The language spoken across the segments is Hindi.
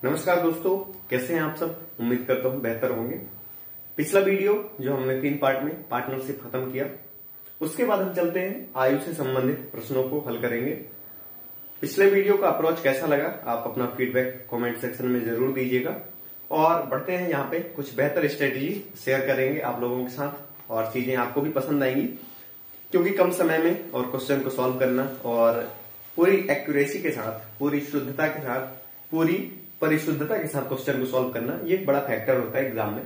नमस्कार दोस्तों, कैसे हैं आप सब। उम्मीद करता हूं बेहतर होंगे। पिछला वीडियो जो हमने 3 पार्ट में पार्टनरशिप खत्म किया, उसके बाद हम चलते हैं आयु से संबंधित प्रश्नों को हल करेंगे। पिछले वीडियो का अप्रोच कैसा लगा आप अपना फीडबैक कमेंट सेक्शन में जरूर दीजिएगा। और बढ़ते हैं, यहाँ पे कुछ बेहतर स्ट्रेटेजी शेयर करेंगे आप लोगों के साथ और चीजें आपको भी पसंद आएंगी, क्योंकि कम समय में और क्वेश्चन को सॉल्व करना और पूरी एक्यूरेसी के साथ, पूरी शुद्धता के साथ, पूरी परिशुद्धता के साथ क्वेश्चन को सॉल्व करना, ये एक बड़ा फैक्टर होता है एग्जाम में।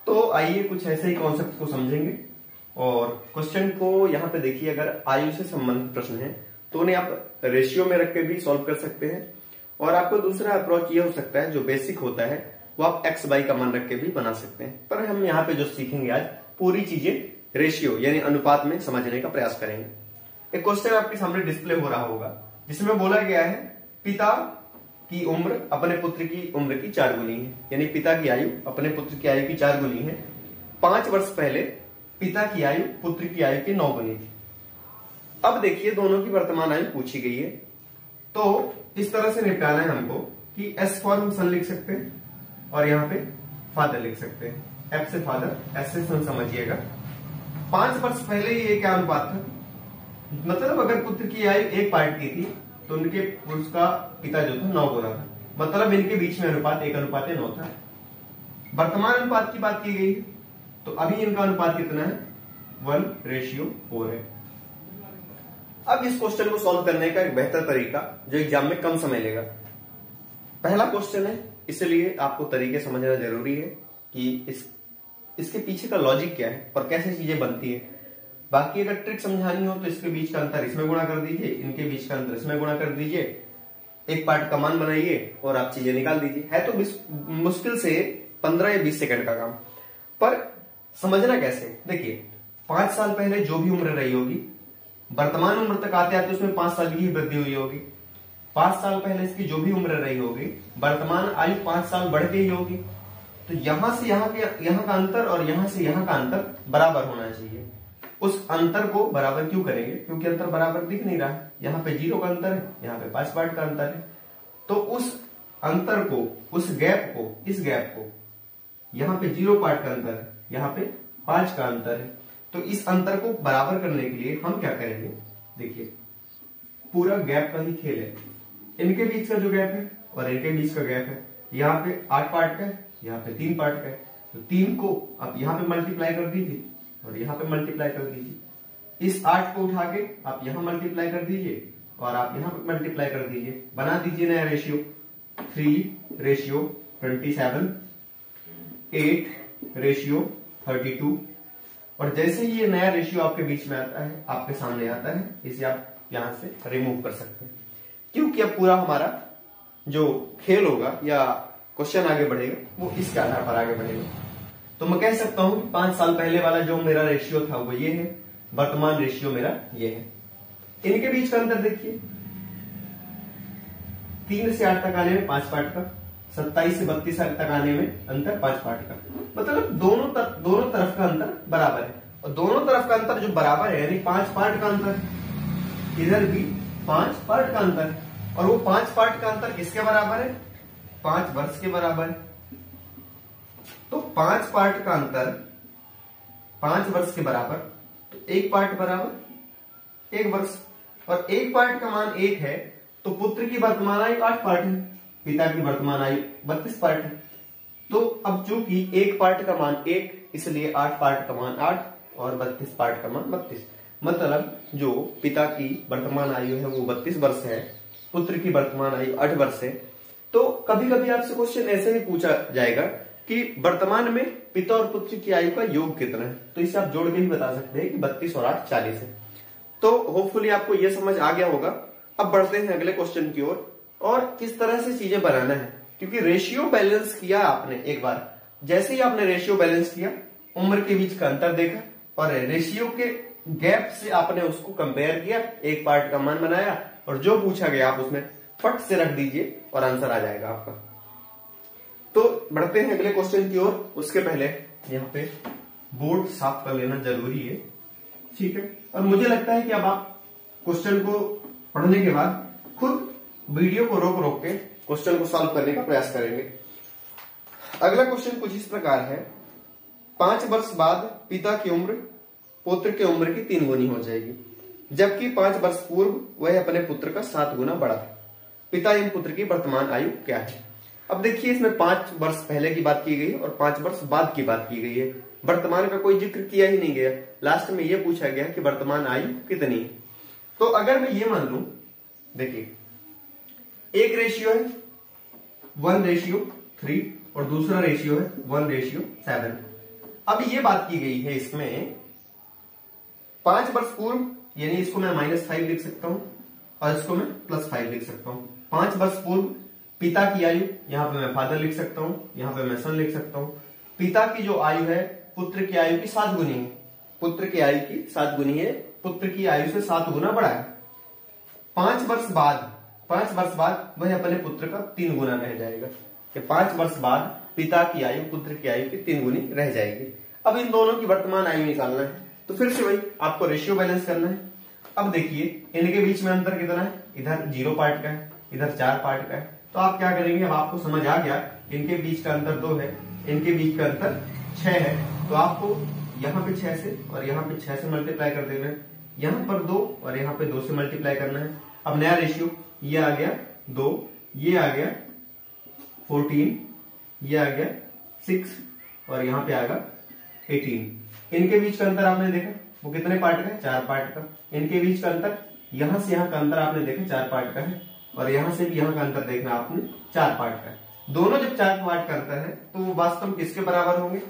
तो आइए कुछ ऐसे ही कॉन्सेप्ट को समझेंगे और क्वेश्चन को यहाँ पे देखिए। अगर आयु से संबंधित प्रश्न है तो उन्हें आप रेशियो में रख के भी सॉल्व कर सकते हैं, और आपको दूसरा अप्रोच ये हो सकता है जो बेसिक होता है वो आप एक्स वाई का मान रख के भी बना सकते हैं। पर हम यहाँ पे जो सीखेंगे आज, पूरी चीजें रेशियो यानी अनुपात में समझने का प्रयास करेंगे। एक क्वेश्चन आपके सामने डिस्प्ले हो रहा होगा जिसमें बोला गया है पिता की उम्र अपने पुत्र की उम्र की 4 गुनी है, यानी पिता की आयु अपने पुत्र की आयु की 4 गुनी है। 5 वर्ष पहले पिता की आयु पुत्र की आयु की 9 गुनी थी। अब देखिए, दोनों की वर्तमान आयु पूछी गई है, तो इस तरह से निपटाना है हमको कि एस फॉर हम सन लिख सकते हैं और यहाँ पे फादर लिख सकते हैं। एफ से फादर, एस से सन समझिएगा। 5 वर्ष पहले ये क्या अनुपात था, मतलब अगर पुत्र की आयु 1 पार्ट की थी तो उनके उसका पिता जो था 9 गुना था, मतलब इनके बीच में अनुपात 1:9 था। वर्तमान अनुपात की बात की गई है तो अभी इनका अनुपात कितना है, 1:4 है। अब इस क्वेश्चन को सॉल्व करने का एक बेहतर तरीका जो एग्जाम में कम समय लेगा। पहला क्वेश्चन है, इसलिए आपको तरीके समझना जरूरी है कि इसके पीछे का लॉजिक क्या है और कैसे चीजें बनती है। बाकी अगर ट्रिक समझानी हो तो इसके बीच का अंतर इसमें गुणा कर दीजिए, इनके बीच का अंतर इसमें गुणा कर दीजिए, एक पार्ट का मान बनाइए और आप चीजें निकाल दीजिए। है तो मुश्किल से 15 या 20 सेकंड का काम, पर समझना कैसे। देखिए, 5 साल पहले जो भी उम्र रही होगी, वर्तमान उम्र तक आते आते उसमें 5 साल की वृद्धि हुई होगी। 5 साल पहले इसकी जो भी उम्र रही होगी, वर्तमान आयु 5 साल बढ़ के ही होगी। तो यहां से यहाँ का अंतर और यहां से यहाँ का अंतर बराबर होना चाहिए। उस अंतर को बराबर क्यों करेंगे, क्योंकि अंतर बराबर दिख नहीं रहा है। यहाँ पे 0 का अंतर है, यहाँ पे 5 पार्ट का अंतर है। तो उस अंतर को, उस गैप को, इस गैप को, यहाँ पे 0 पार्ट का अंतर है, यहाँ पे 5 का अंतर है। तो इस अंतर को बराबर करने के लिए हम क्या करेंगे, देखिए पूरा गैप का ही खेल है। इनके बीच का जो गैप है और इनके बीच का गैप है, यहाँ पे 8 पार्ट का है, यहाँ पे 3 पार्ट का है। तो 3 को आप यहाँ पे मल्टीप्लाई कर दीजिए और यहाँ पे मल्टीप्लाई कर दीजिए। इस 8 को उठा के आप यहाँ मल्टीप्लाई कर दीजिए और आप यहाँ पे मल्टीप्लाई कर दीजिए। बना दीजिए नया रेशियो, 3:27, 8:32। और जैसे ही ये नया रेशियो आपके बीच में आता है, आपके सामने आता है, इसे आप यहां से रिमूव कर सकते हैं, क्योंकि अब पूरा हमारा जो खेल होगा या क्वेश्चन आगे बढ़ेगा वो इसके आधार पर आगे बढ़ेगा। तो मैं कह सकता हूं 5 साल पहले वाला जो मेरा रेशियो था वो ये है, वर्तमान रेशियो मेरा ये है। इनके बीच का अंतर देखिए, 3 से 8 तक आने में 5 पार्ट का, 27 से 32 तक आने में अंतर 5 पार्ट का, मतलब दोनों तरफ का अंतर बराबर है। और दोनों तरफ का अंतर जो बराबर है यानी 5 पार्ट का अंतर है, इधर भी 5 पार्ट का अंतर है। और वो 5 पार्ट का अंतर किसके बराबर है, 5 वर्ष के बराबर है। तो 5 पार्ट का अंतर 5 वर्ष के बराबर, तो 1 पार्ट बराबर 1 वर्ष। और 1 पार्ट का मान 1 है तो पुत्र की वर्तमान आयु 8 पार्ट है, पिता की वर्तमान आयु 32 पार्ट है। तो अब चूंकि 1 पार्ट का मान 1, इसलिए 8 पार्ट का मान 8 और 32 पार्ट का मान 32। मतलब जो पिता की वर्तमान आयु है वो 32 वर्ष है, पुत्र की वर्तमान आयु 8 वर्ष है। तो कभी कभी आपसे क्वेश्चन ऐसे भी पूछा जाएगा कि वर्तमान में पिता और पुत्र की आयु का योग कितना है, तो इसे आप जोड़ के भी बता सकते हैं कि 32 और 8 40 है। तो होपफुली आपको यह समझ आ गया होगा। अब बढ़ते हैं अगले क्वेश्चन की ओर और किस तरह से चीजें बनाना है, क्योंकि रेशियो बैलेंस किया आपने एक बार। जैसे ही आपने रेशियो बैलेंस किया, उम्र के बीच का अंतर देखा और रेशियो के गैप से आपने उसको कंपेयर किया, 1 पार्ट का मान बनाया और जो पूछा गया आप उसमें फट से रख दीजिए और आंसर आ जाएगा आपका। तो बढ़ते हैं अगले क्वेश्चन की ओर। उसके पहले यहाँ पे बोर्ड साफ कर लेना जरूरी है, ठीक है। और मुझे लगता है कि अब आप क्वेश्चन को पढ़ने के बाद खुद वीडियो को रोक रोक के क्वेश्चन को सॉल्व करने का प्रयास करेंगे। अगला क्वेश्चन कुछ इस प्रकार है, 5 वर्ष बाद पिता की उम्र पुत्र की उम्र की 3 गुनी हो जाएगी, जबकि 5 वर्ष पूर्व वह अपने पुत्र का 7 गुना बड़ा था। पिता एवं पुत्र की वर्तमान आयु क्या है? अब देखिए, इसमें 5 वर्ष पहले की बात की गई और 5 वर्ष बाद की बात की गई है। वर्तमान का कोई जिक्र किया ही नहीं गया। लास्ट में यह पूछा गया कि वर्तमान आयु कितनी है। तो अगर मैं ये मान लू, देखिए एक रेशियो है 1:3 और दूसरा रेशियो है 1:7। अब ये बात की गई है इसमें 5 वर्ष पूर्व, यानी इसको मैं -5 लिख सकता हूं और इसको मैं +5 लिख सकता हूं। 5 वर्ष पूर्व पिता की आयु, यहां पे मैं फादर लिख सकता हूं, यहां पे मैं सन लिख सकता हूं। पिता की जो आयु है पुत्र की आयु की 7 गुनी है, पुत्र की आयु की 7 गुनी है, पुत्र की आयु से 7 गुना बड़ा है। 5 वर्ष बाद वह अपने पुत्र का 3 गुना रह जाएगा, कि 5 वर्ष बाद पिता की आयु पुत्र की आयु की 3 गुनी रह जाएगी। अब इन दोनों की वर्तमान आयु निकालना है, तो फिर से वही आपको रेशियो बैलेंस करना है। अब देखिए इनके बीच में अंतर कितना है, इधर 0 पार्ट का है, इधर 4 पार्ट का है। तो आप क्या करेंगे, अब आपको समझ आ गया इनके बीच का अंतर 2 है, इनके बीच का अंतर 6 है। तो आपको यहाँ पे 6 से और यहाँ पे 6 से मल्टीप्लाई कर देना है, यहाँ पर 2 और यहाँ पे 2 से मल्टीप्लाई करना है। अब नया रेशियो, ये आ गया 2, ये आ गया 14, ये आ गया 6 और यहाँ पे आएगा 18। इनके बीच का अंतर आपने देखा वो कितने पार्ट का है, 4 पार्ट का। इनके बीच का अंतर, यहां से यहां का अंतर आपने देखा 4 पार्ट का है, और यहां से भी यहां का अंतर देखना आपने 4 पार्ट का है। दोनों जब 4 पार्ट का अंतर है तो वो वास्तव में किसके बराबर होंगे,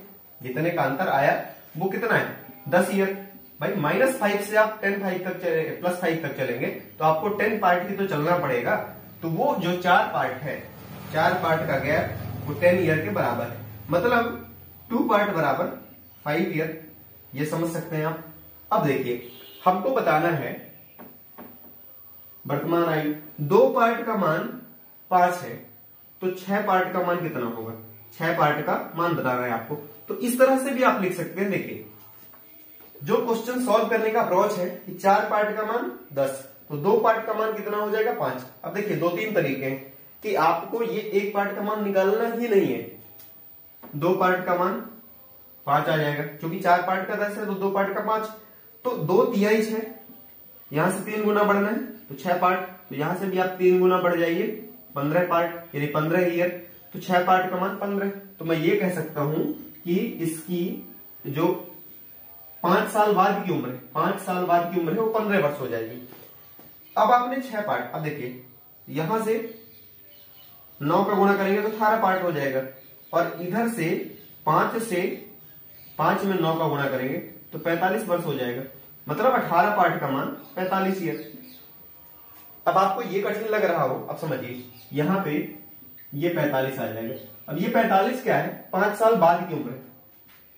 जितने का अंतर आया वो कितना है, 10 ईयर। भाई -5 से आप 10 तक चले, +5 तक चलेंगे तो आपको 10 पार्ट की तो चलना पड़ेगा। तो वो जो 4 पार्ट है, 4 पार्ट का गैप वो 10 ईयर के बराबर है। मतलब 2 पार्ट बराबर 5 ईयर, ये समझ सकते हैं आप। अब देखिए हमको बताना है वर्तमान आयु, 2 पार्ट का मान 5 है, तो 6 पार्ट का मान कितना होगा, 6 पार्ट का मान बताना है आपको। तो इस तरह से भी आप लिख सकते हैं। देखिए जो क्वेश्चन सॉल्व करने का अप्रोच है कि 4 पार्ट का मान 10, तो 2 पार्ट का मान कितना हो जाएगा 5। अब देखिए 2-3 तरीके हैं कि आपको ये 1 पार्ट का मान निकालना ही नहीं है, 2 पार्ट का मान 5 आ जाएगा, क्योंकि 4 पार्ट का 10 है तो 2 पार्ट का 5, तो 2×3 6, यहां से 3 गुना बढ़ना है तो 6 पार्ट, तो यहां से भी आप 3 गुना बढ़ जाइए 15 पार्ट, यानी 15 ईयर, तो 6 पार्ट का मान 15। तो मैं ये कह सकता हूं कि इसकी जो 5 साल बाद की उम्र है, 5 साल बाद की उम्र है वो 15 वर्ष हो जाएगी। अब आपने 6 पार्ट, अब देखिए यहां से 9 का गुणा करेंगे तो 18 पार्ट हो जाएगा, और इधर से 5 में 9 का गुणा करेंगे तो 45 वर्ष हो जाएगा। मतलब 18 पार्ट का मान 45 ईयर। अब आपको ये कठिन लग रहा हो, अब समझिए यहां पे ये 45 आ जाएगा। अब ये 45 क्या है, 5 साल बाद की उम्र है,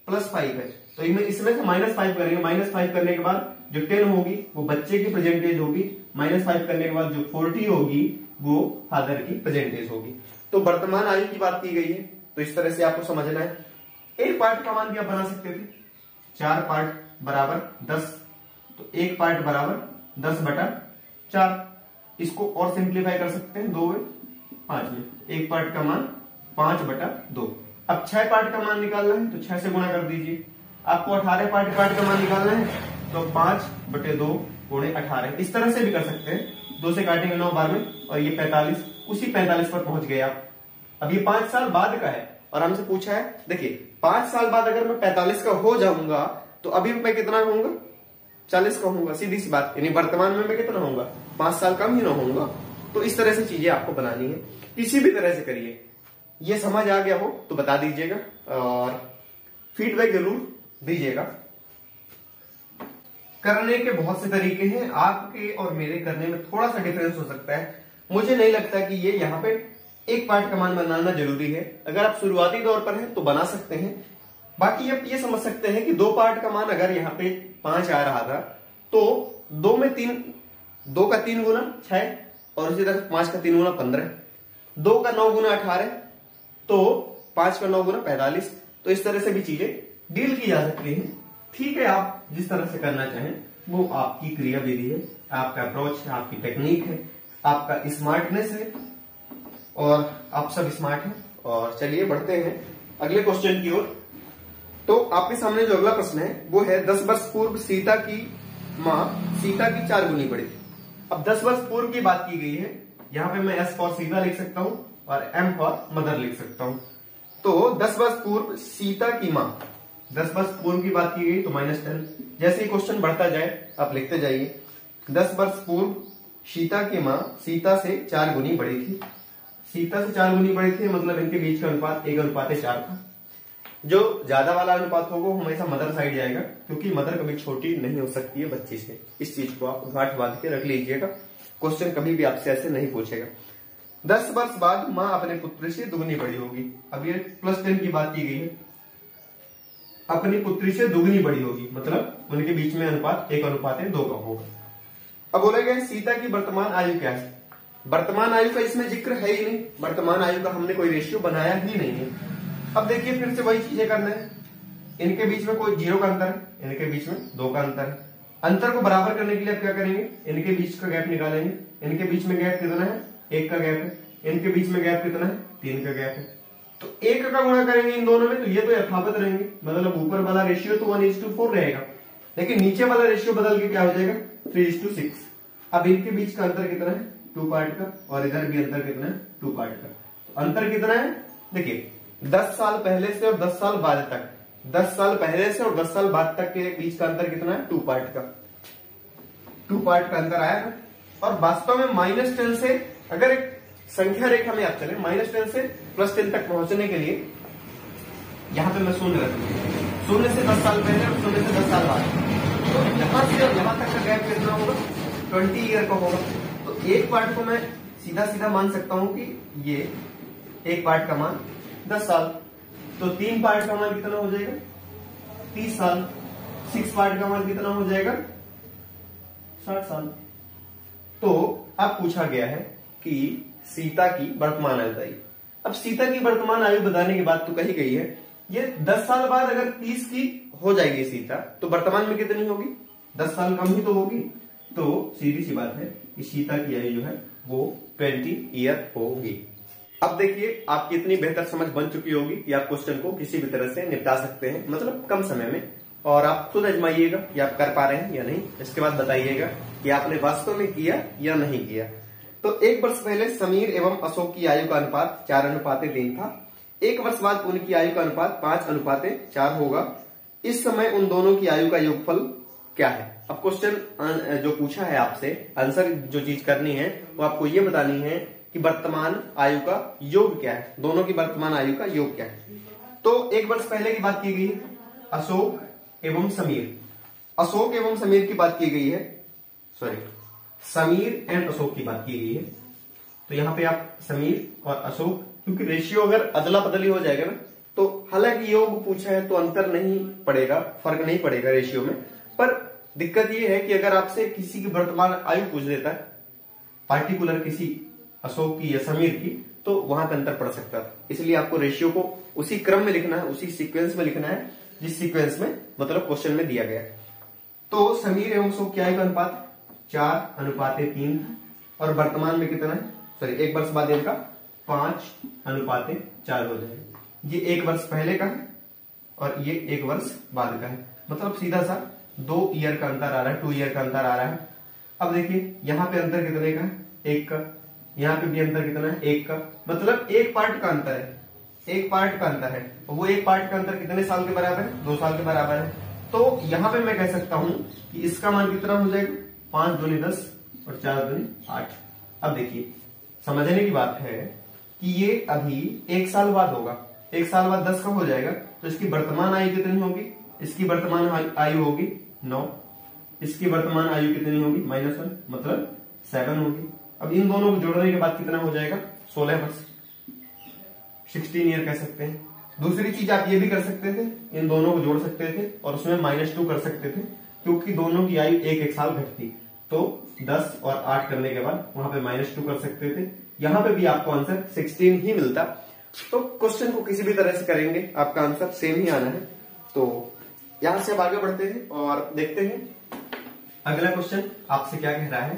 +5 है, तो इसमें से -5 करेंगे। -5 करने के बाद जो 10 होगी वो बच्चे की प्रेजेंटेज होगी, -5 करने के बाद जो 40 होगी वो फादर की प्रेजेंटेज होगी। तो वर्तमान आयु की बात की गई है, तो इस तरह से आपको समझना है। 1 पार्ट का मान भी आप बना सकते थे, 4 पार्ट बराबर 10, तो 1 पार्ट बराबर 10/4। इसको और सिंप्लीफाई कर सकते हैं 2/5 में, 1 पार्ट का मान 5/2। अब 6 पार्ट का मान निकालना है तो 6 से गुणा कर दीजिए। आपको 18 पार्ट का मान निकालना है तो 5/2 × 18, इस तरह से भी कर सकते हैं। 2 से काटेंगे 9 12 में, और ये 45, उसी 45 पर पहुंच गए आप। अब ये 5 साल बाद का है और हमसे पूछा है, देखिए 5 साल बाद अगर मैं 45 का हो जाऊंगा तो अभी मैं कितना होऊंगा, 40 का होऊंगा, सीधी सी बात। यानी वर्तमान में मैं कितना होऊंगा, 5 साल कम ही ना होऊंगा। तो इस तरह से चीजें आपको बनानी है, किसी भी तरह से करिए। ये समझ आ गया हो तो बता दीजिएगा और फीडबैक जरूर दीजिएगा। करने के बहुत से तरीके हैं, आपके और मेरे करने में थोड़ा सा डिफरेंस हो सकता है। मुझे नहीं लगता कि ये यहाँ पे 1 पार्ट का मान बनाना जरूरी है। अगर आप शुरुआती दौर पर हैं तो बना सकते हैं। बाकी आप ये समझ सकते हैं कि 2 पार्ट का मान अगर यहाँ पे 5 आ रहा था तो 2 का 3 गुना 6, और इसी तरह 5 का 3 गुना 15, 2 का 9 गुना 18, तो 5 का 9 गुना 45। तो इस तरह से भी चीजें डील की जा सकती हैं। ठीक है, आप जिस तरह से करना चाहें वो आपकी क्रिया विधि है, आपका अप्रोच है, आपकी टेक्निक है, आपका स्मार्टनेस है। और आप सब स्मार्ट हैं। और चलिए बढ़ते हैं अगले क्वेश्चन की ओर। तो आपके सामने जो अगला प्रश्न है वो है 10 वर्ष पूर्व सीता की माँ सीता की 4 गुनी बड़ी थी। अब 10 वर्ष पूर्व की बात की गई है, यहाँ पे मैं S फॉर सीता लिख सकता हूँ और M फॉर मदर लिख सकता हूँ। तो 10 वर्ष पूर्व सीता की माँ, 10 वर्ष पूर्व की बात की गई तो -10। जैसे ही क्वेश्चन बढ़ता जाए आप लिखते जाइए। 10 वर्ष पूर्व सीता की माँ सीता से 4 गुनी बड़ी थी। सीता से 4 गुनी बड़ी थी मतलब इनके बीच का अनुपात 1:4 था। जो ज्यादा वाला अनुपात होगा वो हमेशा मदर साइड जाएगा, क्योंकि मदर कभी छोटी नहीं हो सकती है बच्ची से। इस चीज को आप घाट बांध के रख लीजिएगा, क्वेश्चन कभी भी आपसे ऐसे नहीं पूछेगा। 10 वर्ष बाद माँ अपने पुत्र से दुगनी बड़ी होगी। अब ये +10 की बात की गई है, अपनी पुत्री से दुगनी बड़ी होगी मतलब उनके बीच में अनुपात 1:2 का होगा। अब बोला गया सीता की वर्तमान आयु क्या है। वर्तमान आयु का इसमें जिक्र है ही नहीं, वर्तमान आयु का हमने कोई रेशियो बनाया ही नहीं है। अब देखिए फिर से वही चीजें करना है। इनके बीच में कोई 0 का अंतर है, इनके बीच में 2 का अंतर है। अंतर को बराबर करने के लिए आप क्या करेंगे, इनके बीच का गैप निकालेंगे। इनके बीच में गैप कितना है, 1 का गैप है। इनके बीच में गैप कितना है, 3 का गैप है। तो 1 का गुणा करेंगे इन दोनों में तो ये तो यथावत रहेंगे, मतलब ऊपर वाला रेशियो तो 1:4 रहेगा, लेकिन नीचे वाला रेशियो बदल के क्या हो जाएगा 3:6। अब इनके बीच का अंतर कितना है, 2 पार्ट का, और इधर भी अंतर कितना है, 2 पार्ट का। तो अंतर कितना है, देखिए 10 साल पहले से और 10 साल बाद तक, 10 साल पहले से और 10 साल बाद तक के बीच का अंतर कितना है, 2 पार्ट का। 2 पार्ट का अंतर आया ना। और वास्तव में -10 से अगर एक संख्या रेखा में आप चले, -10 से +10 तक पहुंचने के लिए यहां पे मैं शून्य रखूंगा, शून्य से 10 साल पहले और शून्य से 10 साल बाद, तो यहां से यहां तक का गैप कितना होगा, 20 ईयर का होगा। तो एक पार्ट को मैं सीधा सीधा मान सकता हूं कि ये एक पार्ट का मान 10 साल, तो 3 पार्ट का मान कितना हो जाएगा, 30 साल। 6 पार्ट का मान कितना हो जाएगा, 60 साल। तो अब पूछा गया है कि सीता की वर्तमान आयु बताइए। अब सीता की वर्तमान आयु बताने की बात तो कही गई है, ये 10 साल बाद अगर 30 की हो जाएगी सीता तो वर्तमान में कितनी होगी, 10 साल कम ही तो होगी। तो सीधी सी बात है कि सीता की आयु जो है वो 20 ईयर होगी। अब देखिए आपकी इतनी बेहतर समझ बन चुकी होगी कि आप क्वेश्चन को किसी भी तरह से निपटा सकते हैं, मतलब कम समय में। और आप खुद आजमाइएगा कि आप कर पा रहे हैं या नहीं। इसके बाद बताइएगा कि आपने वास्तव में किया या नहीं किया। तो 1 वर्ष पहले समीर एवं अशोक की आयु का अनुपात 4:3 था। 1 वर्ष बाद उनकी आयु का अनुपात 5:4 होगा। इस समय उन दोनों की आयु का योगफल क्या है। अब क्वेश्चन जो पूछा है आपसे, आंसर जो चीज करनी है वो आपको ये बतानी है कि वर्तमान आयु का योग क्या है, दोनों की वर्तमान आयु का योग क्या है। तो 1 वर्ष पहले की बात की गई है, अशोक एवं समीर, अशोक एवं समीर की बात की गई है, सॉरी समीर एंड अशोक की बात की गई है। तो यहां पे आप समीर और अशोक, क्योंकि रेशियो अगर अदला बदली हो जाएगा ना, तो हालांकि योग पूछा है तो अंतर नहीं पड़ेगा, फर्क नहीं पड़ेगा रेशियो में। पर दिक्कत ये है कि अगर आपसे किसी की वर्तमान आयु पूछ देता है, पार्टिकुलर किसी अशोक की या समीर की, तो वहां पे अंतर पड़ सकता है। इसलिए आपको रेशियो को उसी क्रम में लिखना है, उसी सीक्वेंस में लिखना है जिस सीक्वेंस में मतलब क्वेश्चन में दिया गया है। तो समीर एवं अशोक की आयु का अनुपात 4:3 और वर्तमान में कितना है, सॉरी 1 वर्ष बाद इनका 5:4 हो जाएगा। ये 1 वर्ष पहले का है और ये 1 वर्ष बाद का है, मतलब सीधा सा 2 ईयर का अंतर आ रहा है, 2 ईयर का अंतर आ रहा है। अब देखिए यहाँ पे अंतर कितने का है, 1 का, यहाँ पे भी अंतर कितना है, 1 का, मतलब 1 पार्ट का अंतर है, 1 पार्ट का अंतर है। वो 1 पार्ट का अंतर कितने साल के बराबर है, 2 साल के बराबर है। तो यहाँ पे मैं कह सकता हूं कि इसका मान कितना हो जाएगा, 5 दूनी 10 और 4 दूनी 8। अब देखिए समझने की बात है कि ये अभी 1 साल बाद होगा, 1 साल बाद 10 का हो जाएगा, तो इसकी वर्तमान आयु कितनी होगी, इसकी वर्तमान आयु होगी 9, इसकी वर्तमान आयु कितनी होगी -1, मतलब 7 होगी। अब इन दोनों को जोड़ने के बाद कितना हो जाएगा, 16 वर्ष, 16 ईयर कह सकते हैं। दूसरी चीज आप ये भी कर सकते थे, इन दोनों को जोड़ सकते थे और उसमें -2 कर सकते थे, क्योंकि दोनों की आयु 1-1 साल घटती, तो 10 और 8 करने के बाद वहां पे -2 कर सकते थे। यहां पे भी आपको आंसर 16 ही मिलता। तो क्वेश्चन को किसी भी तरह से करेंगे आपका आंसर सेम ही आना है। तो यहां से अब आगे बढ़ते हैं और देखते हैं अगला क्वेश्चन आपसे क्या कह रहा है।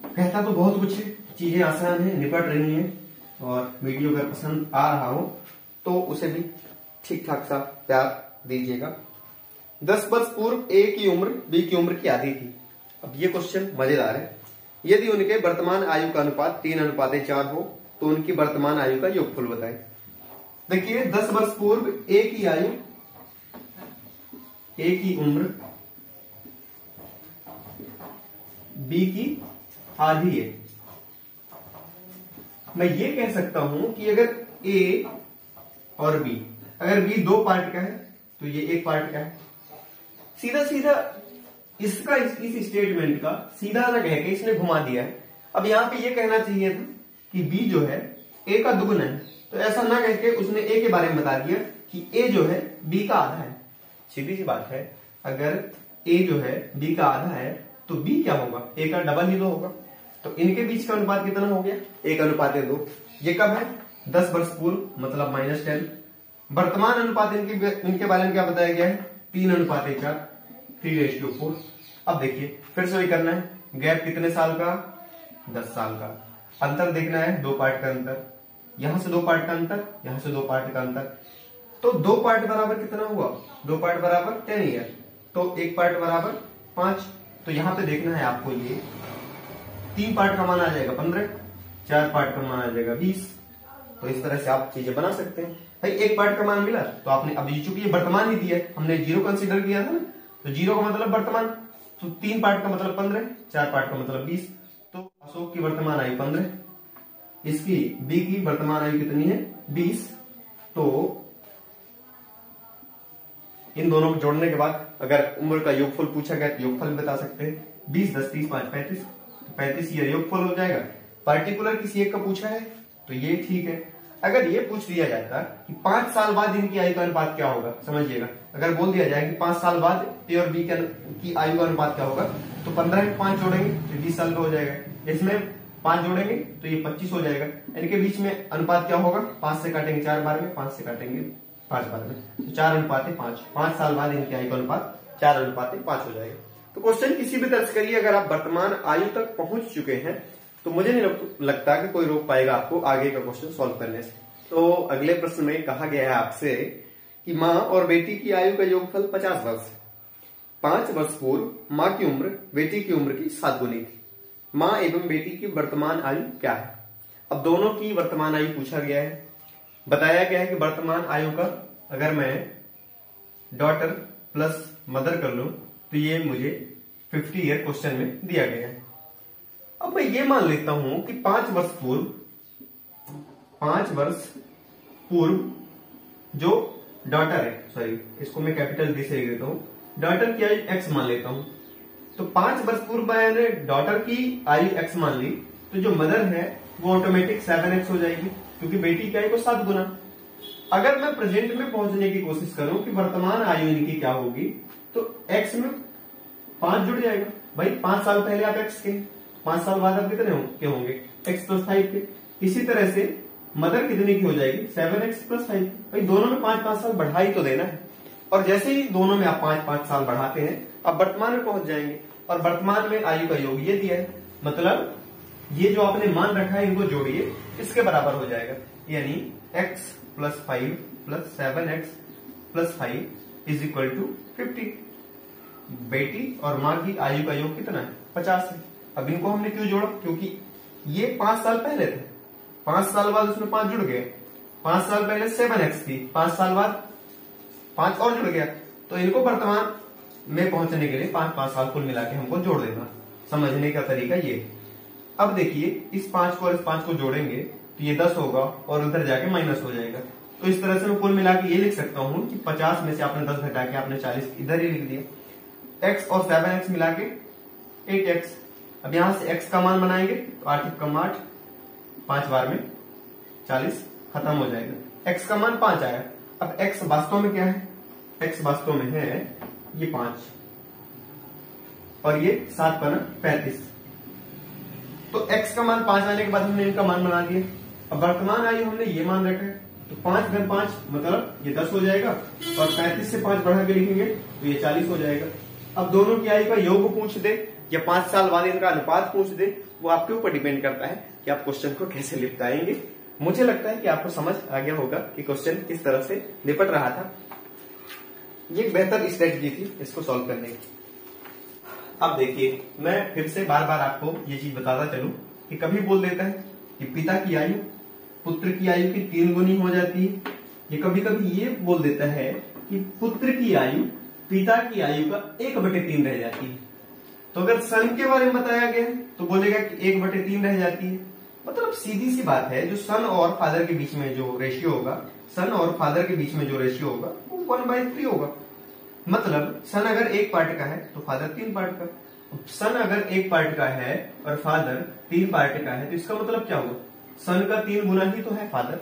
कहता तो बहुत कुछ है, चीजें आसान है, निपट रही हैं, और वीडियो अगर पसंद आ रहा हो तो उसे भी ठीक ठाक सा प्यार दीजिएगा। 10 वर्ष पूर्व ए की उम्र बी की उम्र की आधी थी। अब ये क्वेश्चन मजेदार है। यदि उनके वर्तमान आयु का अनुपात 3:4 हो तो उनकी वर्तमान आयु का योगफल बताएं। देखिए 10 वर्ष पूर्व ए की आयु, ए की उम्र बी की आधी है। मैं ये कह सकता हूं कि अगर ए और बी, अगर बी 2 पार्ट का है तो ये 1 पार्ट का है। सीधा सीधा इसका इस स्टेटमेंट का सीधा ना कह के इसने घुमा दिया है। अब यहां पे ये कहना चाहिए था कि बी जो है ए का दुगुना है, तो ऐसा ना कह के उसने ए के बारे में बता दिया कि ए जो है बी का आधा है। सीधी सी बात है, अगर ए जो है बी का आधा है तो बी क्या होगा, ए का डबल ही तो होगा। तो इनके बीच का अनुपात कितना हो गया, 1:2। ये कब है, 10 वर्ष पूर्व, मतलब -10। वर्तमान अनुपात इनके बारे में क्या बताया गया है, 3:4, 3:4। अब देखिए फिर से वही करना है, गैप कितने साल का, 10 साल का। अंतर देखना है, 2 पार्ट का अंतर, यहां से 2 पार्ट का अंतर, यहां से 2 पार्ट का अंतर। तो 2 पार्ट बराबर कितना हुआ, 2 पार्ट बराबर 10 ईयर, तो 1 पार्ट बराबर 5। तो यहां पे देखना है आपको, ये 3 पार्ट का मान आ जाएगा 15, 4 पार्ट का मान आ जाएगा 20। तो इस तरह से आप चीजें बना सकते हैं। भाई 1 पार्ट का मान मिला तो आपने, अब चूंकि ये वर्तमान ही दिया है, हमने 0 कंसीडर किया था ना, तो 0 का मतलब वर्तमान, तो 3 पार्ट का मतलब 15, 4 पार्ट का मतलब 20। तो अशोक की वर्तमान आयु 15, इसकी बी की वर्तमान आयु कितनी है, 20। तो इन दोनों को जोड़ने के बाद अगर उम्र का योगफल पूछा गया तो योगफल बता सकते हैं। 20, 10, 30, 5, 35, तो 35 ये योगफल हो जाएगा। पर्टिकुलर किसी एक का पूछा है तो ये ठीक है। अगर ये पूछ दिया जाता कि 5 साल बाद इनकी आयु का अनुपात क्या होगा, समझिएगा, अगर बोल दिया जाए कि 5 साल बाद ए और बी की आयु का अनुपात क्या होगा, तो 15 में 5 जोड़ेंगे तो 20 साल का हो जाएगा। इसमें 5 जोड़ेंगे तो ये 25 हो जाएगा। इनके बीच में अनुपात क्या होगा, 5 से काटेंगे 4 बार में, 5 से काटेंगे 5 बार में, तो 4:5। 5 साल बाद इनकी आयु का अनुपात 4:5 हो जाएगा। तो क्वेश्चन किसी भी तरह से करिए, अगर आप वर्तमान आयु तक पहुंच चुके हैं तो मुझे नहीं लगता कि कोई रोक पाएगा आपको आगे का क्वेश्चन सॉल्व करने से। तो अगले प्रश्न में कहा गया है आपसे कि माँ और बेटी की आयु का योगफल 50 वर्ष। 5 वर्ष पूर्व माँ की उम्र बेटी की उम्र की 7 गुनी थी। माँ एवं बेटी की वर्तमान आयु क्या है। अब दोनों की वर्तमान आयु पूछा गया है। बताया गया है कि वर्तमान आयु का अगर मैं डॉटर प्लस मदर कर लूं तो ये मुझे 50 ईयर क्वेश्चन में दिया गया है। अब मैं ये मान लेता हूं कि 5 वर्ष पूर्व जो डॉटर है, सॉरी इसको मैं कैपिटल डी से लिख देता हूं, डॉटर की आयु x मान लेता हूं। तो 5 वर्ष पूर्व मैंने डॉटर की आयु x मान ली, तो जो मदर है वो ऑटोमेटिक 7x हो जाएगी, क्योंकि बेटी की आयु को 7 गुना। अगर मैं प्रेजेंट में पहुंचने की कोशिश करूं कि वर्तमान आयु इनकी क्या होगी, तो x में 5 जुड़ जाएगा। भाई 5 साल पहले आप x के, 5 साल बाद आप कितने के होंगे, x + 5 के। इसी तरह से मदर कितने की हो जाएगी, 7x + 5। भाई दोनों में 5-5 साल बढ़ा ही तो देना है। और जैसे ही दोनों में आप 5-5 साल बढ़ाते हैं, आप वर्तमान में पहुंच जाएंगे। और वर्तमान में आयु का योग ये दिया है, मतलब ये जो आपने मान रखा है इनको जोड़िए, इसके बराबर हो जाएगा। यानी x + 5 + 7x + 5 = 50। बेटी और माँ की आयु का योग कितना है, 50 है। अब इनको हमने क्यों जोड़ा, क्योंकि ये 5 साल पहले थे, 5 साल बाद उसमें 5 जुड़ गए। 5 साल पहले 7x थी, 5 साल बाद 5 और जुड़ गया। तो इनको वर्तमान में पहुंचने के लिए 5-5 साल कुल मिला के हमको जोड़ देना। समझने का तरीका ये। अब देखिए इस 5 को और इस 5 को जोड़ेंगे तो ये 10 होगा और उधर जाके माइनस हो जाएगा। तो इस तरह से मैं कुल मिला के ये लिख सकता हूं कि 50 में से आपने 10 घटा के आपने 40 इधर ही लिख दिया। x और 7x मिला के 8x। अब यहां से x का मान बनाएंगे तो 8 × 8, 5 बार में 40 खत्म हो जाएगा। x का मान 5 आया। अब x वास्तव में क्या है, x वास्तव में है ये 5 और ये 7 × 35। तो x का मान 5 आने के बाद हमने इनका मान बना दिया। अब वर्तमान आयु हमने ये मान रखा है, तो 5 × 5 मतलब ये 10 हो जाएगा और 35 से 5 बढ़ा के लिखेंगे तो ये 40 हो जाएगा। अब दोनों की आयु का योग पूछ दे या 5 साल बाद इनका अनुपात पूछ दे, वो आपके ऊपर डिपेंड करता है कि आप क्वेश्चन को कैसे निपटाएंगे। मुझे लगता है कि आपको समझ आ गया होगा कि क्वेश्चन किस तरह से निपट रहा था। ये एक बेहतर स्ट्रेटजी थी इसको सॉल्व करने की। अब देखिए, मैं फिर से बार बार आपको ये चीज बताता चलूं कि कभी बोल देता है कि पिता की आयु पुत्र की आयु की 3 गुनी हो जाती है। ये कभी कभी ये बोल देता है कि पुत्र की आयु पिता की आयु का 1/3 रह जाती है। तो अगर सन के बारे में बताया गया तो बोलेगा कि 1/3 रह जाती है। मतलब सीधी सी बात है, जो सन और फादर के बीच में जो रेशियो होगा, सन और फादर के बीच में जो रेशियो होगा वो 1/3 होगा। मतलब सन अगर 1 पार्ट का है तो फादर 3 पार्ट का, सन अगर 1 पार्ट का है और फादर 3 पार्ट का है तो इसका मतलब क्या हुआ, सन का 3 गुना ही तो है फादर।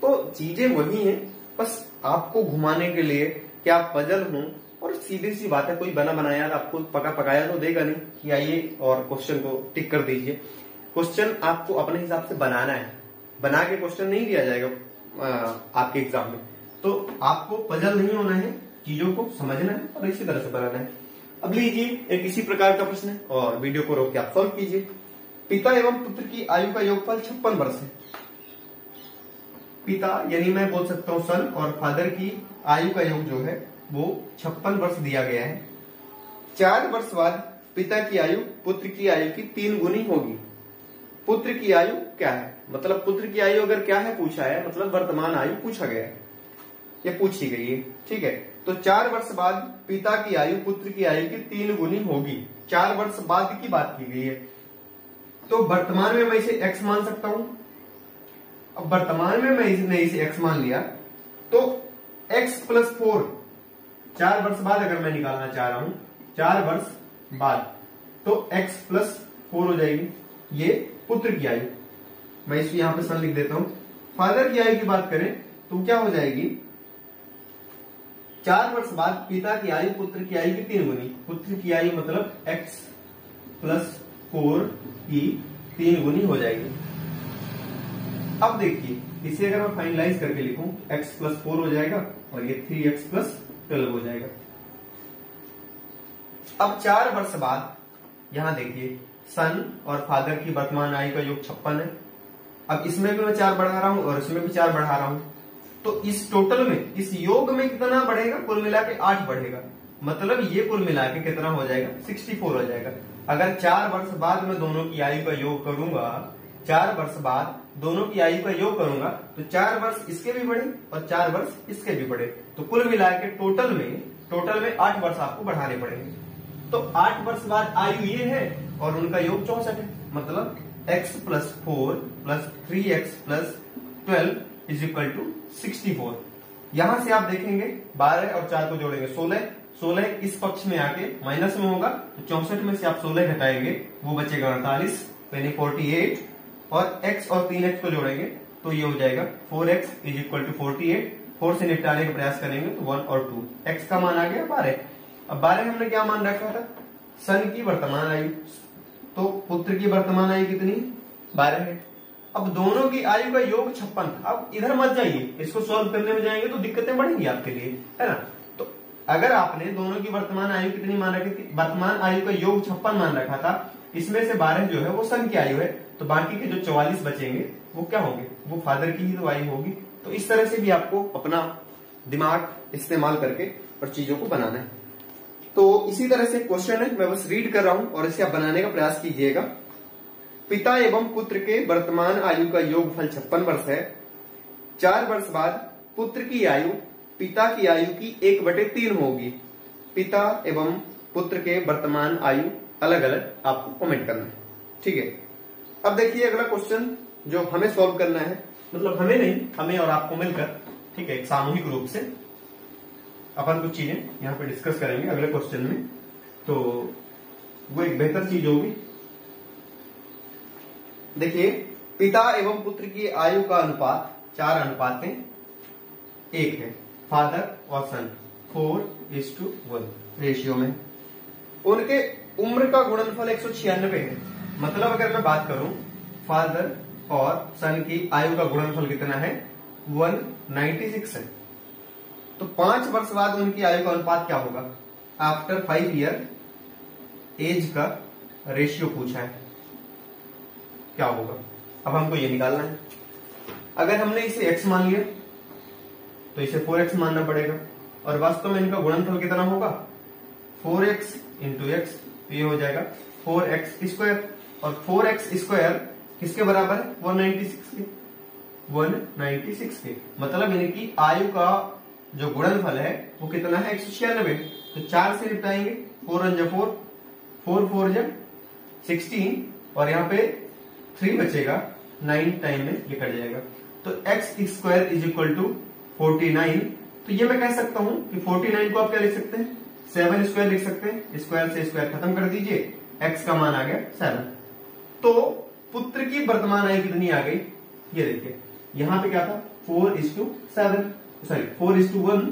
तो चीजें वही हैं, बस आपको घुमाने के लिए कि आप पजल हों। और सीधी सी बात है, कोई बना बनाया आपको पका पकाया तो देगा नहीं कि आइए और क्वेश्चन को टिक कर दीजिए। क्वेश्चन आपको अपने हिसाब से बनाना है, बना के क्वेश्चन नहीं दिया जाएगा आपके एग्जाम में। तो आपको पजल नहीं होना है, चीजों को समझना है और इसी तरह से बनाना है। अब लीजिए एक इसी प्रकार का प्रश्न है और वीडियो को रोक के आप सॉल्व कीजिए। पिता एवं पुत्र की आयु का योगफल 56 वर्ष है। पिता यानी मैं बोल सकता हूं सन और फादर की आयु का योग जो है वो 56 वर्ष दिया गया है। 4 वर्ष बाद पिता की आयु पुत्र की आयु की 3 गुनी होगी। पुत्र की आयु क्या है, मतलब पुत्र की आयु अगर क्या है पूछा है, मतलब वर्तमान आयु पूछा गया है, ये पूछी गई है, ठीक है। तो 4 वर्ष बाद पिता की आयु पुत्र की आयु की 3 गुनी होगी। 4 वर्ष बाद की बात की गई है। तो वर्तमान में मैं इसे x मान सकता हूं। अब वर्तमान में मैं इसे x मान लिया तो x + 4, 4 वर्ष बाद अगर मैं निकालना चाह रहा हूं, 4 वर्ष बाद तो x + 4 हो जाएगी। ये पुत्र की आयु, मैं इसे यहां पे सन लिख देता हूं। फादर की आयु की बात करें तो क्या हो जाएगी, 4 वर्ष बाद पिता की आयु पुत्र की आयु की 3 गुनी। पुत्र की आयु मतलब x + 4 की 3 गुनी हो जाएगी। अब देखिए, इसे अगर मैं फाइनलाइज करके लिखूं, x + 4 हो जाएगा और ये 3x + 12 हो जाएगा। अब 4 वर्ष बाद यहां देखिए, सन और फादर की वर्तमान आयु का योग 56 है। अब इसमें भी मैं 4 बढ़ा रहा हूं और इसमें भी 4 बढ़ा रहा हूं, तो इस टोटल में, इस योग में कितना बढ़ेगा, कुल मिला के 8 बढ़ेगा। मतलब ये कुल मिला के कितना हो जाएगा, 64 हो जाएगा। अगर 4 वर्ष बाद मैं दोनों की आयु का योग करूंगा, 4 वर्ष बाद दोनों की आयु का योग करूंगा तो 4 वर्ष इसके भी बढ़े और 4 वर्ष इसके भी बढ़े, तो कुल मिला के टोटल में 8 वर्ष आपको बढ़ाने पड़ेंगे। तो 8 वर्ष बाद आयु ये है और उनका योग 64 है। मतलब x + 4 + 3x + 12 = 64। यहां से आप देखेंगे 12 और 4 को जोड़ेंगे 16 इस पक्ष में आके माइनस में होगा, तो 64 में से आप 16 घटाएंगे, वो बचेगा 48 यानी 48, और x और 3x को जोड़ेंगे तो ये हो जाएगा 4x = 48। 4 से निपटाने का प्रयास करेंगे तो 1 और 2, x का मान आ गया 12। अब 12 हमने क्या मान रखा था, सन की वर्तमान आयु, तो पुत्र की वर्तमान आयु कितनी, 12 है। अब दोनों की आयु का योग 56 था। अब इधर मत जाइए, इसको सॉल्व करने में जाएंगे तो दिक्कतें बढ़ेंगी आपके लिए, है ना। तो अगर आपने दोनों की वर्तमान आयु कितनी मान रखी थी, वर्तमान आयु का योग 56 मान रखा था, इसमें से 12 जो है वो सन की आयु है, तो बाकी के जो 44 बचेंगे वो क्या होंगे, वो फादर की ही तो आयु होगी। तो इस तरह से भी आपको अपना दिमाग इस्तेमाल करके और चीजों को बनाना है। तो इसी तरह से क्वेश्चन है, मैं बस रीड कर रहा हूं और इसे आप बनाने का प्रयास कीजिएगा। पिता एवं पुत्र के वर्तमान आयु का योगफल 56 वर्ष है। 4 वर्ष बाद पुत्र की आयु पिता की आयु की 1/3 होगी। पिता एवं पुत्र के वर्तमान आयु अलग अलग आपको कमेंट करना है, ठीक है। अब देखिए अगला क्वेश्चन जो हमें सॉल्व करना है, मतलब हमें नहीं, हमें और आपको मिलकर, ठीक है, एक सामूहिक रूप से अपन कुछ चीजें यहाँ पे डिस्कस करेंगे अगले क्वेश्चन में, तो वो एक बेहतर चीज होगी। देखिए, पिता एवं पुत्र की आयु का अनुपात 4:1 है। फादर और सन 4:1 रेशियो में। उनके उम्र का गुणनफल 196 है। मतलब अगर मैं बात करूं, फादर और सन की आयु का गुणनफल कितना है, 196 है। तो 5 वर्ष बाद उनकी आयु का अनुपात क्या होगा, आफ्टर 5 ईयर एज का रेशियो पूछा है, क्या होगा। अब हमको ये निकालना है। अगर हमने इसे x मान लिया तो इसे 4x मानना पड़ेगा, और वास्तव में इनका गुणनफल कितना होगा 4x इंटू एक्स, तो ये हो जाएगा 4x स्क्वायर, और 4x स्क्वायर किसके बराबर है 196 के, 196 के। मतलब इनकी आयु का जो गुणनफल है वो कितना है 196। तो 4 से निपटाएंगे, 4 1 जा 4, 4 4 जा 16, और यहाँ पे 3 बचेगा, 9 टाइम में ये कट जाएगा। तो x square is equal to 49। तो ये मैं कह सकता हूं कि 49 को आप क्या लिख सकते हैं 7 स्क्वायर लिख सकते हैं। स्क्वायर से स्क्वायर खत्म कर दीजिए, x का मान आ गया 7। तो पुत्र की वर्तमान आयु कितनी आ गई, ये देखिए यहां पे क्या था 4:7, सॉरी 4:1,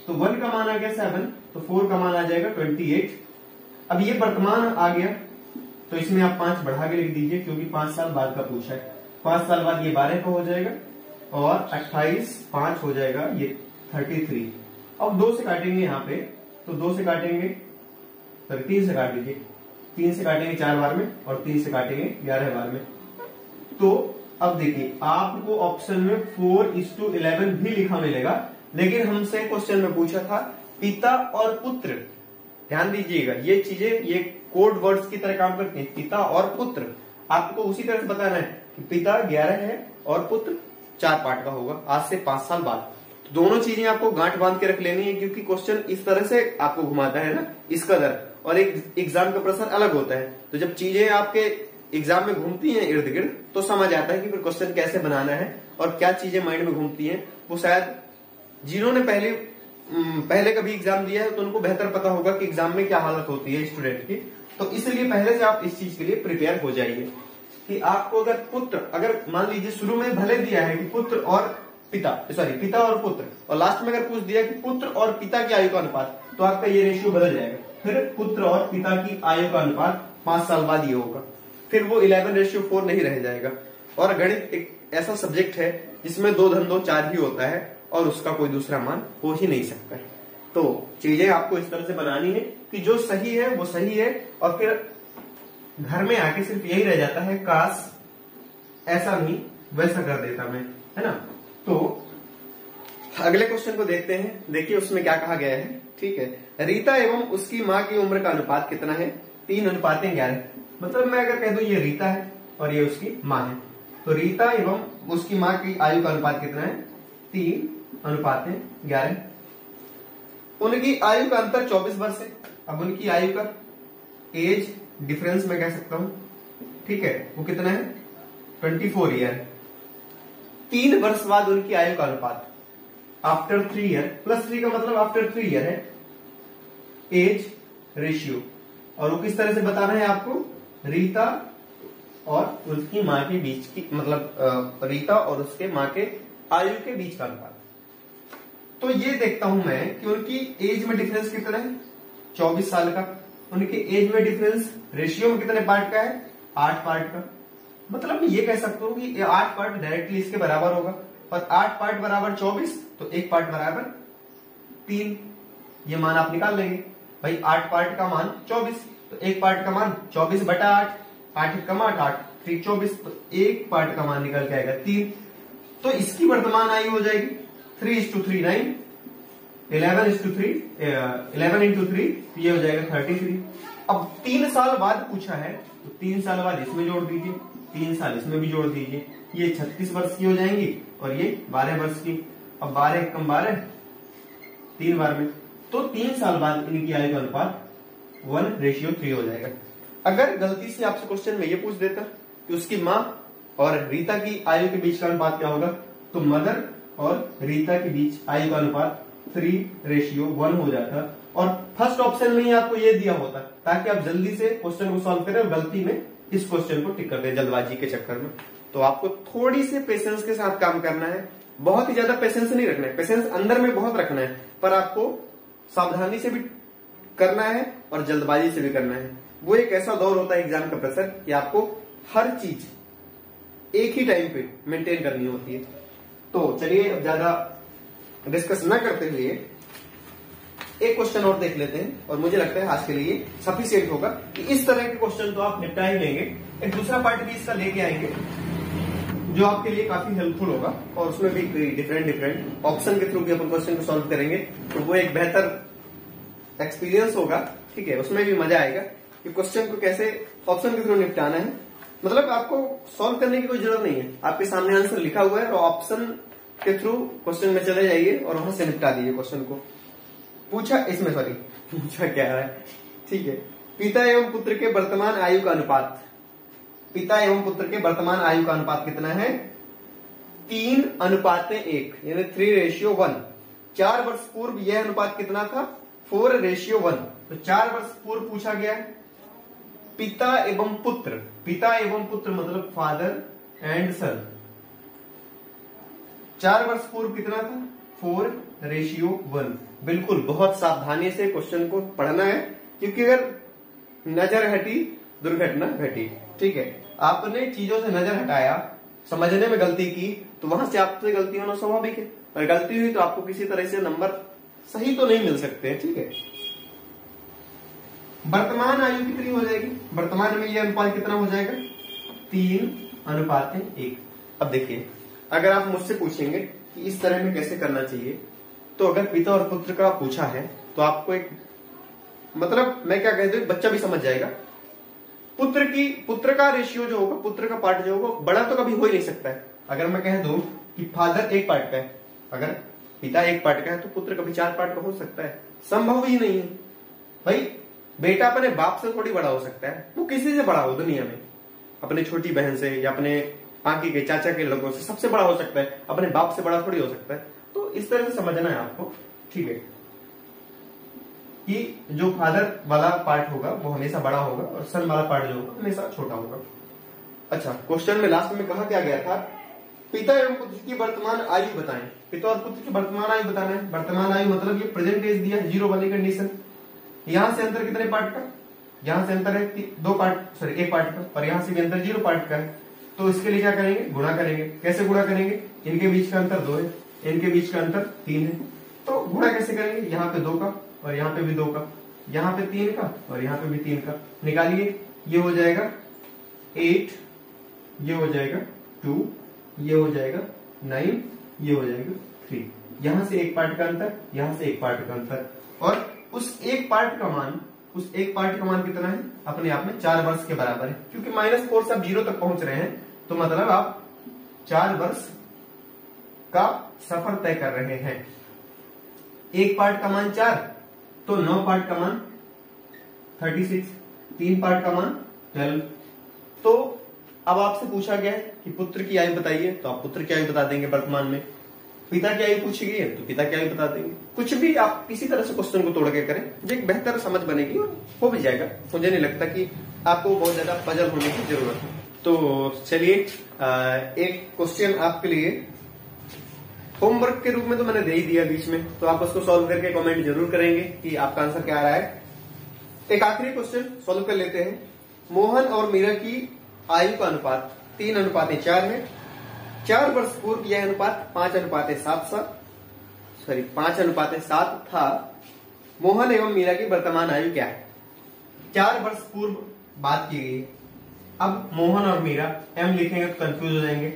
तो 1 का मान आ गया 7, तो 4 का मान आ जाएगा 28। अब ये वर्तमान आ गया, तो इसमें आप 5 बढ़ा के लिख दीजिए, क्योंकि 5 साल बाद का पूछा है। 5 साल बाद ये 12 का हो जाएगा, और 28 5 हो जाएगा ये 33। अब 2 से काटेंगे यहाँ पे, तो 2 से काटेंगे, सॉरी 3 से काट दीजिए, 3 से काटेंगे 4 बार में, और 3 से काटेंगे 11 बार में। तो अब देखिए आपको ऑप्शन में 4:11 भी लिखा मिलेगा, लेकिन हमसे क्वेश्चन में पूछा था पिता और पुत्र। ध्यान दीजिएगा ये चीजें ये कोड वर्ड्स की तरह काम करती हैं, पिता और पुत्र। आपको उसी तरह से बताना है कि पिता 11 है और पुत्र 4 पार्ट का होगा आज से 5 साल बाद। तो दोनों चीजें आपको गांठ बांध के रख लेनी है, क्योंकि क्वेश्चन इस तरह से आपको घुमाता है ना इस कदर, और एक एग्जाम का प्रश्न अलग होता है। तो जब चीजें आपके एग्जाम में घूमती हैं इर्द गिर्द, तो समझ आता है कि फिर क्वेश्चन कैसे बनाना है और क्या चीजें माइंड में घूमती हैं। वो शायद जिन्होंने पहले कभी एग्जाम दिया है तो उनको बेहतर पता होगा कि एग्जाम में क्या हालत होती है स्टूडेंट की। तो इसलिए पहले से आप इस चीज के लिए प्रिपेयर हो जाइए कि आपको अगर पुत्र, अगर मान लीजिए शुरू में भले दिया है कि पुत्र और पिता, सॉरी पिता और पुत्र, और लास्ट में अगर पूछ दिया कि पुत्र और पिता की आयु का अनुपात, तो आपका ये रेशियो बदल जाएगा। फिर पुत्र और पिता की आयु का अनुपात 5 साल बाद ये होगा, फिर वो 11:4 नहीं रह जाएगा। और गणित एक ऐसा सब्जेक्ट है जिसमें 2 धन 2 4 ही होता है, और उसका कोई दूसरा मान हो ही नहीं सकता है। तो चीजें आपको इस तरह से बनानी है कि जो सही है वो सही है, और फिर घर में आके सिर्फ यही रह जाता है काश ऐसा नहीं वैसा कर देता मैं, है ना। तो अगले क्वेश्चन को देखते हैं। देखिए उसमें क्या कहा गया है, ठीक है। रीता एवं उसकी माँ की उम्र का अनुपात कितना है 3:11। मतलब मैं अगर कह दूं ये रीता है और ये उसकी माँ है, तो रीता एवं उसकी माँ की आयु का अनुपात कितना है 3:11। उनकी आयु का अंतर 24 वर्ष है। अब उनकी आयु का एज डिफरेंस मैं कह सकता हूं, ठीक है, वो कितना है 24 ईयर। 3 वर्ष बाद उनकी आयु का अनुपात आफ्टर 3 ईयर, +3 का मतलब आफ्टर 3 ईयर है एज रेशियो। और वो किस तरह से बताना है आपको, रीता और उसकी माँ के बीच की, मतलब रीता और उसके माँ के आयु के बीच का अनुपात। तो ये देखता हूं मैं कि उनकी एज में डिफरेंस कितना है 24 साल का। उनके एज में डिफरेंस रेशियो में कितने पार्ट का है 8 पार्ट का। मतलब मैं ये कह सकता हूं कि 8 पार्ट डायरेक्टली इसके बराबर होगा, और 8 पार्ट बराबर 24, तो 1 पार्ट बराबर 3। ये मान आप निकाल लेंगे भाई, 8 पार्ट का मान 24, तो 1 पार्ट का मान 24/8, 8 कम 8 8 3 24, तो 1 पार्ट का मान निकल के आएगा 3। तो इसकी वर्तमान आयु हो जाएगी 3:3 9, 11 into 3, ये हो जाएगा 33। अब 3 साल बाद पूछा है, तो 3 साल बाद इसमें जोड़ दीजिए, 3 साल इसमें भी जोड़ दीजिए, ये 36 वर्ष की हो जाएंगी, और ये 12 वर्ष की। अब 12 कम 12 3 बार में, तो 3 साल बाद इनकी आयु का अनुपात 1:3 हो जाएगा। अगर गलती से आपसे क्वेश्चन में ये पूछ देता कि उसकी माँ और रीता की आयु के बीच का अनुपात क्या होगा, तो मदर और रीता के बीच आयु का अनुपात 3:1 हो जाता, और फर्स्ट ऑप्शन में ही आपको ये दिया होता, ताकि आप जल्दी से क्वेश्चन को सॉल्व करें और गलती में इस क्वेश्चन को टिक कर दे जल्दबाजी के चक्कर में। तो आपको थोड़ी सी पेशेंस के साथ काम करना है, बहुत ही ज्यादा पेशेंस नहीं रखना है, पेशेंस अंदर में बहुत रखना है, पर आपको सावधानी से भी करना है और जल्दबाजी से भी करना है। वो एक ऐसा दौर होता है एग्जाम का प्रेशर कि आपको हर चीज एक ही टाइम पे मेंटेन करनी होती है। तो चलिए अब ज्यादा डिस्कस न करते हुए एक क्वेश्चन और देख लेते हैं, और मुझे लगता है आज के लिए सफिशिएंट होगा कि इस तरह के क्वेश्चन तो आप निपटा ही लेंगे। एक दूसरा पार्ट भी इसका लेके आएंगे, जो आपके लिए काफी हेल्पफुल होगा और उसमें भी डिफरेंट ऑप्शन के थ्रू भी अपन क्वेश्चन को सॉल्व करेंगे, तो वो एक बेहतर एक्सपीरियंस होगा। ठीक है, उसमें भी मजा आएगा कि क्वेश्चन को कैसे ऑप्शन के थ्रू निपटाना है। मतलब आपको सॉल्व करने की कोई जरूरत नहीं है, आपके सामने आंसर लिखा हुआ है और ऑप्शन के थ्रू क्वेश्चन में चले जाइए और वहां से निपटा दीजिए क्वेश्चन को। पूछा क्या है, ठीक है। पिता एवं पुत्र के वर्तमान आयु का अनुपात, पिता एवं पुत्र के वर्तमान आयु का अनुपात कितना है? 3:1, यानी 3:1। 4 वर्ष पूर्व यह अनुपात कितना था? 4:1। तो 4 वर्ष पूर्व पूछा गया है। पिता एवं पुत्र, पिता एवं पुत्र मतलब फादर एंड सन। 4 वर्ष पूर्व कितना था? 4:1। बिल्कुल बहुत सावधानी से क्वेश्चन को पढ़ना है, क्योंकि अगर नजर हटी दुर्घटना घटी। ठीक है, आपने चीजों से नजर हटाया, समझने में गलती की, तो वहां से आपसे गलती होना स्वाभाविक है। और गलती हुई तो आपको किसी तरह से नंबर सही तो नहीं मिल सकते। ठीक है, वर्तमान आयु कितनी हो जाएगी? वर्तमान में यह अनुपात कितना हो जाएगा? 3:1। अब देखिए, अगर आप मुझसे पूछेंगे कि इस तरह में कैसे करना चाहिए, तो अगर पिता और पुत्र का पूछा है तो आपको एक, मतलब मैं क्या कहता हूं, बच्चा भी समझ जाएगा। पुत्र का रेशियो जो होगा, पुत्र का पार्ट जो होगा, बड़ा तो कभी हो ही नहीं सकता है। अगर मैं कह दूं कि फादर 1 पार्ट का है, अगर पिता 1 पार्ट का है, तो पुत्र कभी 4 पार्ट का हो सकता है? संभव ही नहीं है भाई। बेटा अपने बाप से थोड़ी बड़ा हो सकता है, वो किसी से बड़ा हो दुनिया में, अपने छोटी बहन से या अपने आंकी के चाचा के लोगों से सबसे बड़ा हो सकता है, अपने बाप से बड़ा थोड़ी हो सकता है। तो इस तरह से समझना है आपको। ठीक है, कि जो फादर वाला पार्ट होगा वो हमेशा बड़ा होगा और सन वाला पार्ट जो होगा हमेशा छोटा होगा। अच्छा, क्वेश्चन में लास्ट में कहा क्या गया था? पिता एवं पुत्र की वर्तमान आयु बताएं। पिता और पुत्र की वर्तमान आयु बताना है। वर्तमान आयु मतलब ये प्रेजेंट एज दिया है, 0 वाली कंडीशन। यहां से अंतर कितने पार्ट का? यहां से अंतर है 1 पार्ट का, और यहां से भी अंतर 0 पार्ट का है। तो इसके लिए क्या करेंगे? गुणा करेंगे। कैसे गुणा करेंगे? इनके बीच का अंतर 2 है, इनके बीच का अंतर 3 है। तो गुणा कैसे करेंगे? यहाँ पे 2 का और यहाँ पे भी 2 का, यहाँ पे 3 का और यहाँ पे भी 3 का। निकालिए, ये हो जाएगा 8, ये हो जाएगा 2, ये हो जाएगा 9, ये हो जाएगा 3। यहां से 1 पार्ट का अंतर, यहां से 1 पार्ट का अंतर, और उस एक पार्ट का मान कितना है? अपने आप में 4 वर्ष के बराबर है। क्योंकि -4 से आप 0 तक पहुंच रहे हैं, तो मतलब आप 4 वर्ष का सफर तय कर रहे हैं। 1 पार्ट का मान 4, तो 9 पार्ट का मान 36, 3 पार्ट का मान 12। तो अब आपसे पूछा गया है कि पुत्र की आयु बताइए, तो आप पुत्र की आयु बता देंगे वर्तमान में। पिता की आयु पूछी गई है तो पिता की आयु बता देंगे। कुछ भी आप किसी तरह से क्वेश्चन को तोड़ के करें, जो एक बेहतर समझ बनेगी और हो भी जाएगा। मुझे नहीं लगता कि आपको बहुत ज्यादा पजल होने की जरूरत है। तो चलिए, एक क्वेश्चन आपके लिए होमवर्क के रूप में तो मैंने दे ही दिया बीच में, तो आप उसको सॉल्व करके कमेंट जरूर करेंगे कि आपका आंसर क्या आ रहा है। एक आखिरी क्वेश्चन सॉल्व कर लेते हैं। मोहन और मीरा की आयु का अनुपात 3:4 है। 4 वर्ष पूर्व यह अनुपात 5:7 था। मोहन एवं मीरा की वर्तमान आयु क्या है? 4 वर्ष पूर्व बात की गई है। अब मोहन और मीरा, एम लिखेंगे तो कंफ्यूज हो जाएंगे।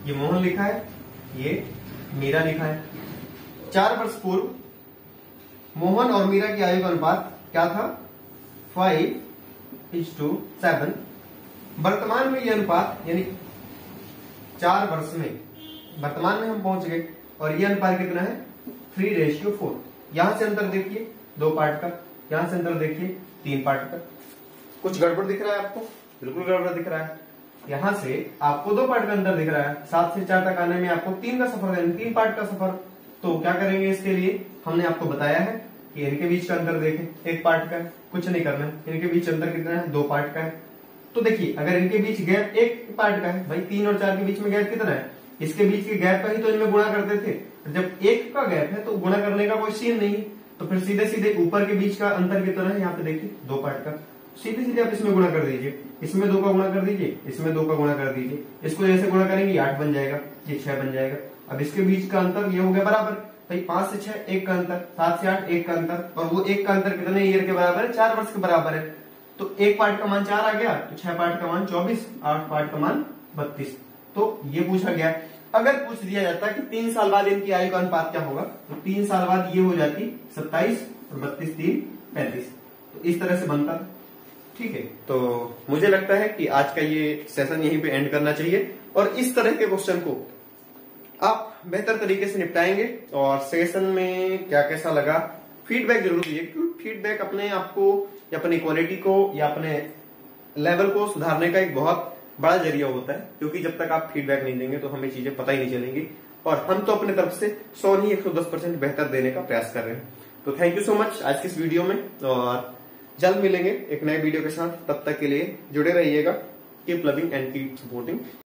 ये मोहन लिखा है, ये मीरा लिखा है। 4 वर्ष पूर्व मोहन और मीरा की आयु का अनुपात क्या था? 5:7। वर्तमान में यह अनुपात, यानी 4 वर्ष में वर्तमान में हम पहुंच गए, और यह अनुपात कितना है? 3:4। यहां से अंतर देखिए 2 पार्ट का, यहां से अंतर देखिए 3 पार्ट का। कुछ गड़बड़ दिख रहा है आपको? बिल्कुल गड़बड़ दिख रहा है। यहां से आपको 2 पार्ट का अंतर दिख रहा है, 7 से 4 तक आने में आपको 3 का सफर देना, 3 पार्ट का सफर। तो क्या करेंगे इसके लिए? हमने आपको बताया है कि इनके बीच का अंतर देखें, 1 पार्ट का है, कुछ नहीं करना है। इनके बीच अंतर कितना है? 2 पार्ट का है। तो देखिए, अगर इनके बीच गैप 1 पार्ट का है, भाई 3 और 4 के बीच में गैप कितना है? इसके बीच के गैप का ही तो इनमें गुणा करते थे। जब 1 का गैप है तो गुणा करने का कोई सीन नहीं है, तो फिर सीधे सीधे ऊपर के बीच का अंतर कितना है? यहाँ पे देखिए 2 पार्ट का। सीधे सीधे आप इसमें गुणा कर दीजिए, इसमें 2 का गुणा कर दीजिए, इसमें 2 का गुणा कर दीजिए। इसको जैसे गुणा करेंगे 8 बन जाएगा, ये 6 बन जाएगा। अब इसके बीच का अंतर ये हो गया बराबर, भाई 5 से 6 1 का अंतर, 7 से 8 1 का अंतर, और वो 1 का अंतर कितने ईयर के बराबर है? 4 वर्ष के बराबर है। तो 1 पार्ट का मान 4 आ गया, तो 6 पार्ट का मान 24, 8 पार्ट का मान 32। तो ये पूछा गया। अगर पूछ दिया जाता कि 3 साल बाद इनकी आयु का अनुपात क्या होगा, तो 3 साल बाद ये हो जाती 27 और 32 3 35, तो इस तरह से बनता। ठीक है, तो मुझे लगता है कि आज का ये सेशन यहीं पे एंड करना चाहिए और इस तरह के क्वेश्चन को आप बेहतर तरीके से निपटाएंगे। और सेशन में क्या कैसा लगा फीडबैक जरूर दीजिए, क्योंकि फीडबैक अपने आप को या अपनी क्वालिटी को या अपने लेवल को सुधारने का एक बहुत बड़ा जरिया होता है। क्योंकि जब तक आप फीडबैक नहीं देंगे तो हमें चीजें पता ही नहीं चलेंगी, और हम तो अपने तरफ से 100 नहीं 110% बेहतर देने का प्रयास कर रहे हैं। तो थैंक यू सो मच आज की इस वीडियो में, और जल्द मिलेंगे एक नए वीडियो के साथ। तब तक के लिए जुड़े रहिएगा। Keep loving and keep supporting.